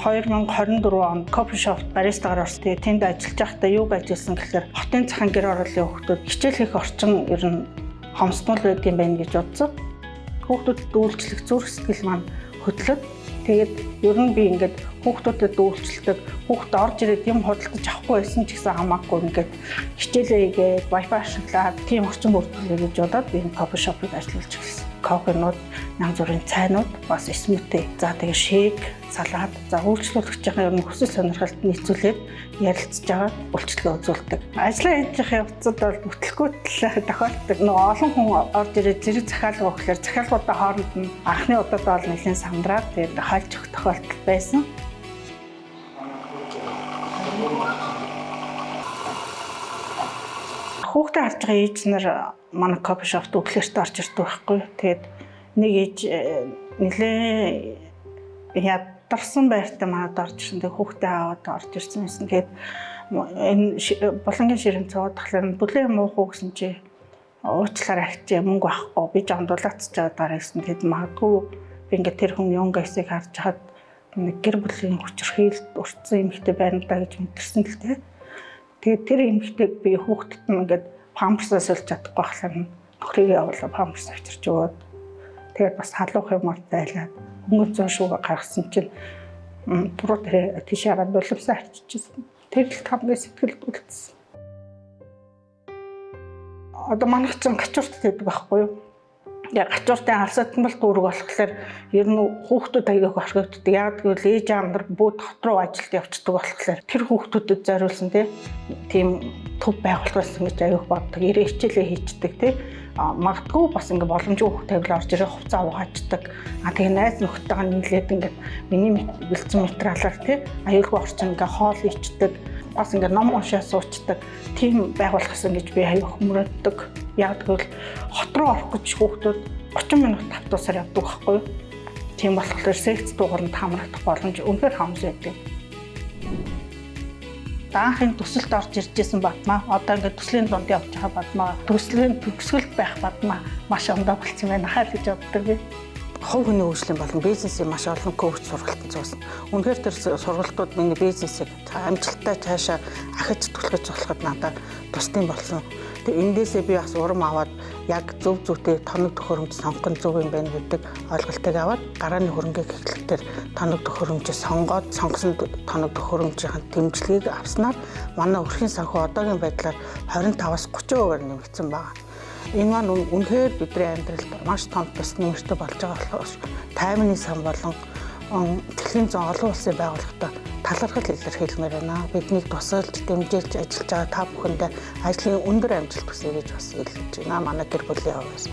2024 онд кофе шопт баристагаар орсон. Тэгээ тэнд ажиллаж байхдаа юуг ажилласан гэхээр хотын захын гэр ороолын хүүхдүүд хичээл хийх орчин ер нь хомсдол байд юм байна гэж бодсон. Хүүхдүүдэд үйлчлэх зүрх сэтгэл маань хөдлөд тэгээд ер нь би ингээд хүүхдүүдэд үйлчлдэг, хүүхд орж ирээд юм худалдаж авахгүй байсан ч гэсэн хамаагүй ингээд хичээлээ хийгээд wifi ашиглаад тийм орчин бүрдүүлээ гэж бодоод би энэ кофе шопыг ажиллуулж эхэлсэн. Кофенууд, янз бүрийн цайнууд, бас смути, за тэгээ шейк, салат, за үйлчлүүлэгчийн ер нь хүсэл сонирхолд нийцүүлээд ярилцж байгаа үйлчлэгээ үзүүлдэг. Ажлын ээлжийн явцад бол бүтлгүүтэл тохиолддог. Нөгөө олон хүн орж ирээд зэрэг захиалга өгөхлөөр захиалгуудаа хооронд нь анхны удаагаа бол нэлээд сандраад тэгээд хальж өгөх тохиолдол байсан. Хүүхдээ харж байгаа ээж нар манай кофе шопт өглөөрт орж ирдэг байхгүй. Тэгээд нэг ээж нэлээ ядарсан байртай манад орж ирсэн. Тэгээд хүүхдээ аваад орж ирсэн юмсан. Тэгээд энэ болонгийн ширээн цаваад тахлаар бүлээ муу хуу гэсэн чи уучлаарай ахчих мөнгө авахгүй би жоон дулаацж байгаа дараа гэсэн. Тэгээд магадгүй би ингээд тэр хүн юнгасыг харж хаад нэг гэр бүлийн хүчрхийлд уртсан эмэгтэй байна даа гэж мэдэрсэн л дээ. Тэгээд тэр эмэгтэйг би хүүхдэд нь ингээд памперсаа сольж чадахгүй болохоор нөхрийгээ явуулаа памперс авчирч өгөөд тэгээд бас халуух юмар байлаад өнгөн зүүн шүүгээ гаргасан чинь буруу тэр тийш хараад боловсоо авчижсэн. Тэр л хамгийн сэтгэлд үлдсэн. Одоо манайх ч гачуурт гэдэг байхгүй юу? Яг гачууртын алсаатан бол дүүрэг болохоор ер нь хүүхдүүд аяг орхигддаг. Яг гэвэл ээж аав нар бүгд хот руу ажилд явцдаг болохоор тэр хүүхдүүдэд зориулсан тийм төв байгуулсан гэж аяг боддог. Ирээ хичээлээ хийчдэг тий. Магадгүй бас ингээ боломжгүй хүүхд тавилаа орж ирээ хувцас аваачдаг. Тэгээ найз нөхдөйгөө нийлээд ингээ миний бэлдсэн материалаар тий аюулгүй орчин ингээ хоол ичдэг. Бас ингээ ном уншаа суучдаг. Тийм байгуулсан гэж би аяг хүмүүрдэг. Яг тэгвэл хот руу орох гэж хүүхдүүд 30 минут автобусаар явдаг байхгүй юу? Тийм болохоор секц дугаарнд хамрагдах боломж үнэхээр хамс байдаг. Даахын төсөлд орж иржсэн батмаа. Одоо ингээд төслийн дунд явж байгаа батмаа. Төслийн төгсгөлд байх батмаа маш ондоо болчихсон байна хаа гэж боддог би. Хувь хүний хөгжлийн болон бизнесийн маш олон коуч сургалтанд зуусан. Үнэхээр тэр сургалтууд миний бизнесийг амжилттай цаашаа ахиж түлхэж болоход надад тусдсан болсон. Тэгээ эндээсээ би бас урам аваад яг зөв зүйтэй тоног төхөөрөмж сонгох нь зөв юм байна гэдэг ойлголтыг аваад гарааны хөрөнгийг эхлэхдээ тоног төхөөрөмжийг сонгоод сонгосон тоног төхөөрөмжийн дэмжлэгийг авснаар манай өрхийн санхүү одоогийн байдлаар 25-аас 30% нэмэгдсэн байна. Энэ маань үнэхээр бидний амьдралд маш том тус нэмэртэй болж байгаа болохоор таймны сан болон дэлхийн зүүн олон улсын байгууллагатай талархал илэрхийлмээр байна. Биднийг тусалж, дэмжиж ажиллаж байгаа та бүхэндээ ажлын өндөр амжилт хүсье гэж бас илэрхийлж байна. Манай гэр бүлийн хувьд.